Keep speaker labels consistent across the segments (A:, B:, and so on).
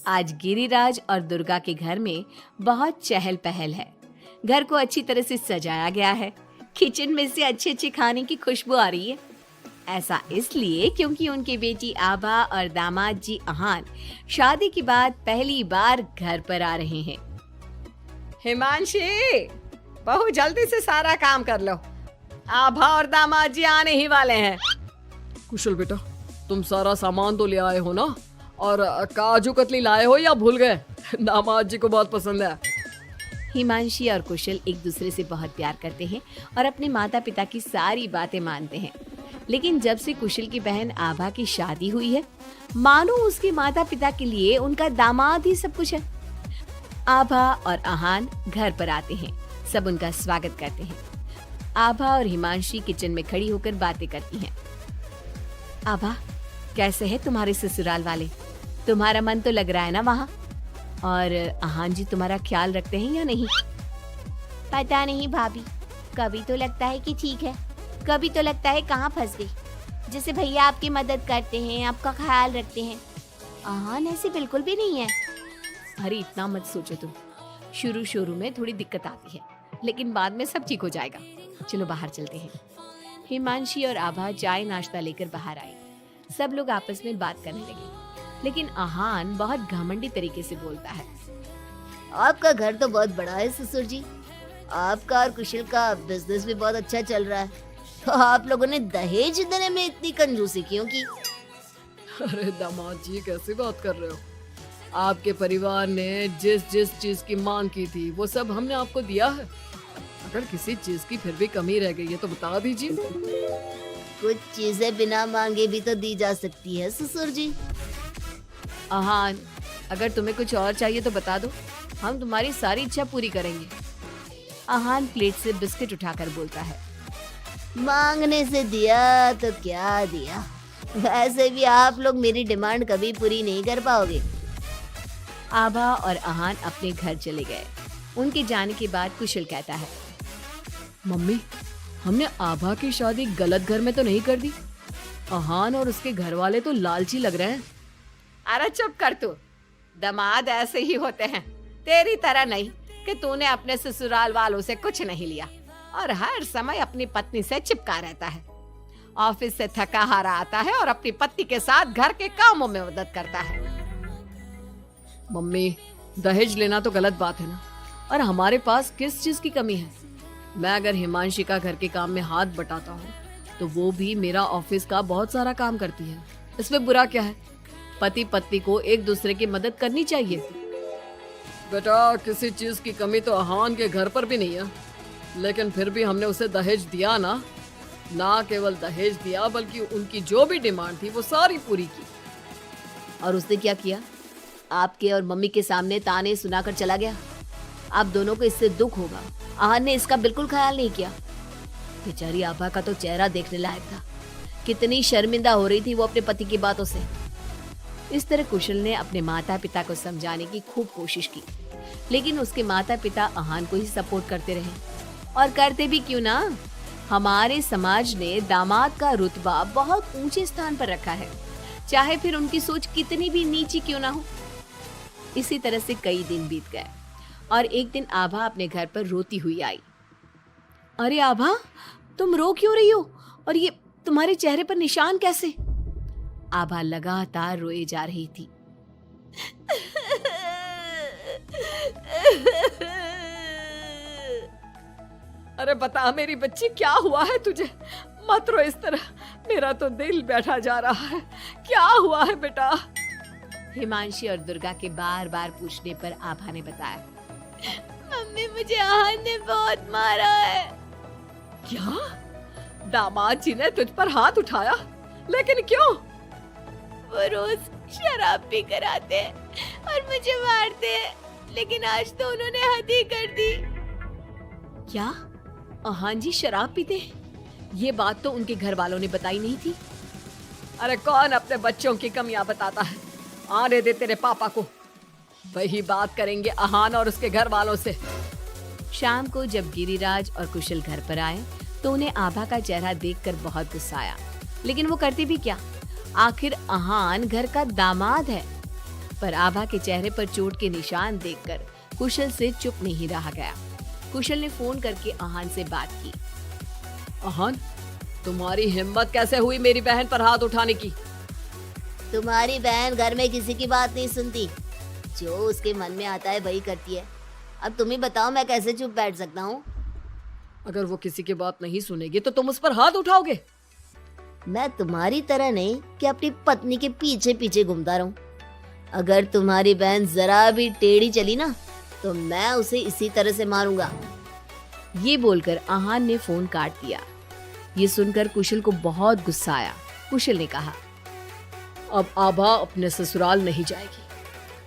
A: आज गिरिराज और दुर्गा के घर में बहुत चहल पहल है। घर को अच्छी तरह से सजाया गया है। किचन में से अच्छे अच्छे खाने की खुशबू आ रही है। ऐसा इसलिए क्योंकि उनकी बेटी आभा और दामाद जी अहान शादी के बाद पहली बार घर पर आ रहे हैं।
B: हिमांशी, बहू जल्दी से सारा काम कर लो। आभा और दामाद जी आने ही वाले हैं।
C: कुशल बेटा, तुम सारा सामान तो ले आए हो ना? और काजू कतली लाए हो या भूल गए? दामाद जी को बहुत पसंद है।
A: हिमांशी और कुशल एक दूसरे से बहुत प्यार करते हैं और अपने माता पिता की सारी बातें मानते हैं। लेकिन जब से कुशल की बहन आभा की शादी हुई है, मानो उसके माता पिता के लिए उनका दामाद ही सब कुछ है। आभा और अहान घर पर आते हैं। सब उनका स्वागत करते हैं। आभा और हिमांशी किचन में खड़ी होकर बातें करती हैं। आभा, कैसे है तुम्हारे ससुराल वाले? तुम्हारा मन तो लग रहा है ना वहाँ? और अहान जी तुम्हारा ख्याल रखते हैं या नहीं?
D: पता नहीं भाभी, कभी तो लगता है कि ठीक है, कभी तो लगता है कहाँ फंस गई। जैसे भैया आपकी मदद करते हैं, आपका ख्याल रखते हैं, अहान ऐसे बिल्कुल भी नहीं है।
A: अरे इतना मत सोचो तुम। शुरू शुरू में थोड़ी दिक्कत आती है, लेकिन बाद में सब ठीक हो जाएगा। चलो बाहर चलते हैं। हिमांशी और आभा चाय नाश्ता लेकर बाहर आए। सब लोग आपस में बात करने लगे, लेकिन अहान बहुत घमंडी तरीके से बोलता है।
D: आपका घर तो बहुत बड़ा है ससुर जी। आपका और कुशल का बिजनेस भी बहुत अच्छा चल रहा है, तो आप लोगों ने दहेज देने में इतनी कंजूसी क्यों की?
C: अरे दामाद जी, कैसी बात कर रहे हो? आपके परिवार ने जिस जिस चीज की मांग की थी वो सब हमने आपको दिया है। अगर किसी चीज की फिर भी कमी रह गई है तो बता दीजिए।
D: कुछ चीजें बिना मांगे भी तो दी जा सकती है ससुर जी।
A: अहान, अगर तुम्हें कुछ और चाहिए तो बता दो, हम तुम्हारी सारी इच्छा पूरी करेंगे। अहान प्लेट से बिस्किट उठाकर बोलता है।
D: मांगने से दिया तो क्या दिया, वैसे भी आप लोग मेरी डिमांड कभी पूरी नहीं कर पाओगे।
A: आभा और अहान अपने घर चले गए। उनके जाने के बाद कुशल कहता है,
C: मम्मी, हमने आभा की शादी गलत घर में तो नहीं कर दी? अहान और उसके घर वाले तो लालची लग रहे हैं।
B: अरे चुप कर तू। दामाद ऐसे ही होते हैं, तेरी तरह नहीं कि तूने अपने ससुराल वालों से कुछ नहीं लिया और हर समय अपनी पत्नी से चिपका रहता है। ऑफिस से थका हारा आता है और अपनी पत्नी के साथ घर के कामों में मदद करता है।
C: मम्मी, दहेज लेना तो गलत बात है ना? और हमारे पास किस चीज की कमी है? मैं अगर हिमांशी का घर के काम में हाथ बटाता हूँ तो वो भी मेरा ऑफिस का बहुत सारा काम करती है। इसमें बुरा क्या है? पति पत्नी को एक दूसरे की मदद करनी चाहिए। बेटा, किसी चीज की कमी तो अहान के घर पर भी नहीं है, लेकिन फिर भी हमने उसे दहेज दिया ना। ना केवल दहेज दिया बल्कि उनकी जो भी डिमांड थी वो सारी पूरी की।
A: और उसने क्या किया? आपके और मम्मी के सामने ताने सुनाकर चला गया। आप दोनों को इससे दुख होगा। अहान ने इसका बिल्कुल ख्याल नहीं किया। बेचारी आभा का तो चेहरा देखने लायक था। कितनी शर्मिंदा हो रही थी वो अपने पति की बातों से। इस तरह कुशल ने अपने माता पिता को समझाने की खूब कोशिश की, लेकिन उसके माता पिता अहान को ही सपोर्ट करते रहे। और करते भी क्यों ना, हमारे समाज ने दामाद का रुतबा बहुत ऊंचे स्थान पर रखा है, चाहे फिर उनकी सोच कितनी भी नीची क्यों ना हो। इसी तरह से कई दिन बीत गए और एक दिन आभा अपने घर पर रोती हुई आई। अरे आभा, तुम रो क्यों रही हो? और ये तुम्हारे चेहरे पर निशान कैसे? आभा लगातार रोए जा रही थी।
B: अरे बता मेरी बच्ची, क्या हुआ है तुझे? मत रो इस तरह, मेरा तो दिल बैठा जा रहा है। क्या हुआ है बेटा?
A: हिमांशी और दुर्गा के बार बार पूछने पर आभा ने बताया,
D: मम्मी, मुझे अहान ने बहुत मारा है।
B: क्या? दामाद जी ने तुझ पर हाथ उठाया? लेकिन क्यों?
D: वो रोज शराब पी कर आते हैं और मुझे मारते हैं, लेकिन आज तो उन्होंने हद ही कर दी।
A: क्या अहान जी शराब पीते हैं? ये बात तो उनके घर वालों ने बताई नहीं थी।
B: अरे कौन अपने बच्चों की कमियां बताता है? आने दे तेरे पापा को, वही बात करेंगे अहान और उसके घर वालों से।
A: शाम को जब गिरिराज और कुशल घर पर आए तो उन्हें आभा का चेहरा देखकर बहुत गुस्सा आया, लेकिन वो करते भी क्या, आखिर अहान घर का दामाद है। पर आभा के चेहरे पर चोट के निशान देखकर कुशल से चुप नहीं रहा गया। कुशल ने फोन करके आहान से बात की।
C: आहान, तुम्हारी हिम्मत कैसे हुई मेरी बहन पर हाथ उठाने की?
D: तुम्हारी बहन घर में किसी की बात नहीं सुनती, जो उसके मन में आता है वही करती है। अब तुम ही बताओ मैं कैसे चुप बैठ सकता हूँ?
C: अगर वो किसी की बात नहीं सुनेगी तो तुम उस पर हाथ उठाओगे?
D: मैं तुम्हारी तरह नहीं कि अपनी पत्नी के पीछे पीछे घूमता रहूं। अगर तुम्हारी बहन जरा भी टेढ़ी चली ना तो मैं उसे इसी तरह से मारूंगा।
A: ये बोलकर आहान ने फोन काट दिया। ये सुनकर कुशल को बहुत गुस्सा आया। कुशल ने कहा,
C: अब आभा अपने ससुराल नहीं जाएगी।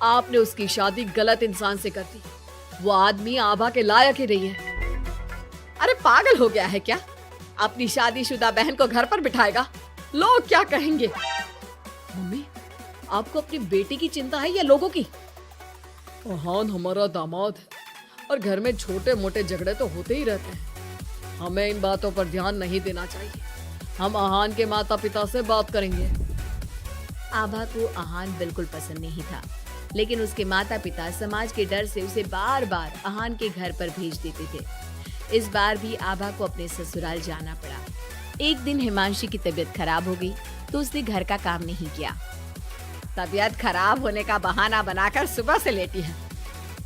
C: आपने उसकी शादी गलत इंसान से कर दी। वो आदमी आभा के लायक ही नहीं है। अरे पागल हो गया है क्या? अपनी शादीशुदा बहन को घर पर बिठाएगा? लोग क्या कहेंगे? मम्मी, आपको अपनी बेटी की चिंता है या लोगों की? आहान हमारा दामाद है और घर में छोटे मोटे झगड़े तो होते ही रहते हैं। हमें इन बातों पर ध्यान नहीं देना चाहिए। हम आहान के माता पिता से बात करेंगे।
A: आभा को आहान बिल्कुल पसंद नहीं था, लेकिन उसके माता पिता समाज के डर से उसे बार बार आहान के घर पर भेज देते थे। इस बार भी आभा को अपने ससुराल जाना पड़ा। एक दिन हिमांशी की तबीयत खराब हो गई तो उसने घर का काम नहीं किया।
B: तबीयत खराब होने का बहाना बनाकर सुबह से लेटी है।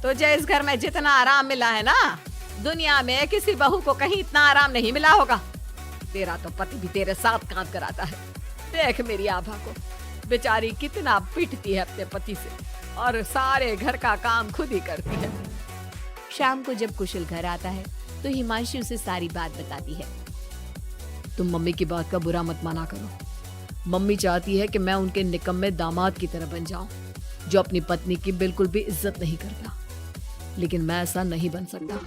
B: तुझे इस घर में जितना आराम मिला है ना, दुनिया में किसी बहू को कहीं इतना आराम नहीं मिला होगा। तेरा तो पति भी तेरे साथ काम कराता है। देख मेरी आभा को, बेचारी कितना पिटती है अपने पति से और सारे घर का काम खुद ही करती है।
A: शाम को जब कुशल घर आता है तो हिमांशी उसे सारी बात बताती है।
C: तुम मम्मी की बात का बुरा मत माना करो। मम्मी चाहती है कि मैं उनके निकम्मे दामाद की तरह बन जाऊं, जो अपनी पत्नी की बिल्कुल भी इज्जत नहीं करता। लेकिन मैं ऐसा नहीं बन सकता।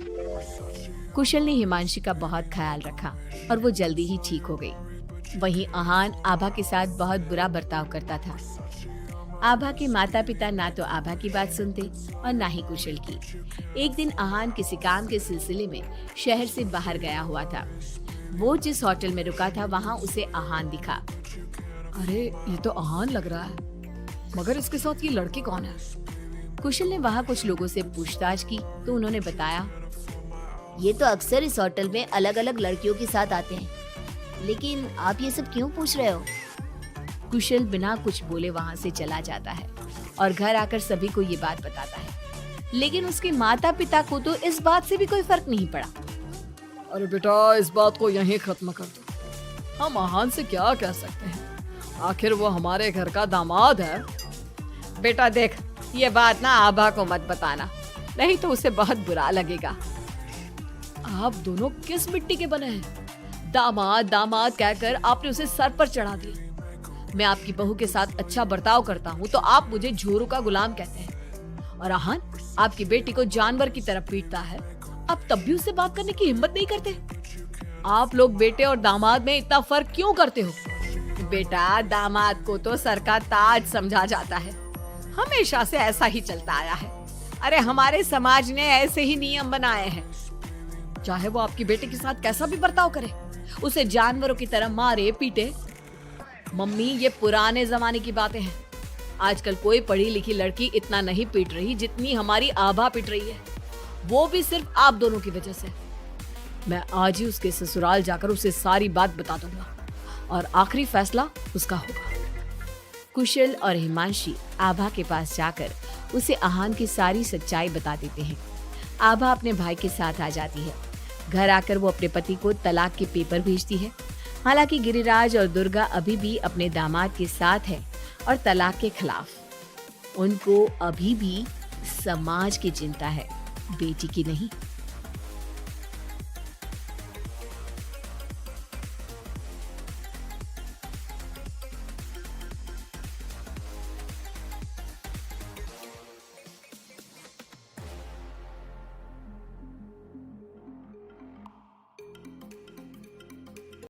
A: कुशल ने हिमांशी का बहुत ख्याल रखा और वो जल्दी ही ठीक हो गई। वहीं आहान आभा के साथ बहुत बुरा बर्ताव करता था। आभा के माता पिता ना तो आभा की बात सुनते और ना ही कुशल की। एक दिन आहान किसी काम के सिलसिले में शहर से बाहर गया हुआ था। वो जिस होटल में रुका था वहाँ उसे आहान दिखा।
C: अरे ये तो आहान लग रहा है, मगर इसके साथ ये लड़की कौन है?
A: कुशल ने वहाँ कुछ लोगों से पूछताछ की तो उन्होंने बताया,
D: ये तो अक्सर इस होटल में अलग अलग लड़कियों के साथ आते हैं, लेकिन आप ये सब क्यों पूछ रहे हो?
A: कुशल बिना कुछ बोले वहाँ से चला जाता है और घर आकर सभी को ये बात बताता है। लेकिन उसके माता पिता को तो इस बात से भी कोई फर्क नहीं पड़ा।
C: अरे बेटा, इस बात को यहीं खत्म कर दो। हम आहान से क्या कह सकते हैं? आखिर वो हमारे घर का दामाद है।
B: बेटा देख, ये बात ना आभा को मत बताना, नहीं तो उसे बहुत बुरा लगेगा।
C: आप दोनों किस मिट्टी के बने हैं? दामाद दामाद कहकर आपने उसे सर पर चढ़ा दिया। मैं आपकी बहू के साथ अच्छा बर्ताव करता हूँ तो आप मुझे झोरू का गुलाम कहते हैं। और आहान आपकी बेटी को जानवर की तरह पीटता है, आप तब भी उससे बात करने की हिम्मत नहीं करते। आप लोग बेटे और दामाद में इतना फर्क क्यों करते हो?
B: बेटा, दामाद को तो सर का ताज समझा जाता है, हमेशा से ऐसा ही चलता आया है। अरे हमारे समाज ने ऐसे ही नियम बनाए हैं।
C: चाहे वो आपकी बेटे के साथ कैसा भी बर्ताव करे, उसे जानवरों की तरह मारे पीटे। मम्मी, ये पुराने जमाने की बातें हैं। आजकल कोई पढ़ी लिखी लड़की इतना नहीं पीट रही जितनी हमारी आभा पीट रही है, वो भी सिर्फ आप दोनों की वजह से। मैं आज ही उसके ससुराल जाकर उसे सारी बात बता दूंगा और आखिरी फैसला उसका होगा।
A: कुशल और हिमांशी आभा के पास जाकर उसे आहान की सारी सच्चाई बता देते हैं। आभा अपने भाई के साथ आ जाती है। घर आकर वो अपने पति को तलाक के पेपर भेजती है। हालांकि गिरिराज और दुर्गा अभी भी अपने दामाद के साथ है और तलाक के खिलाफ। उनको अभी भी समाज की चिंता है, बेटी की नहीं।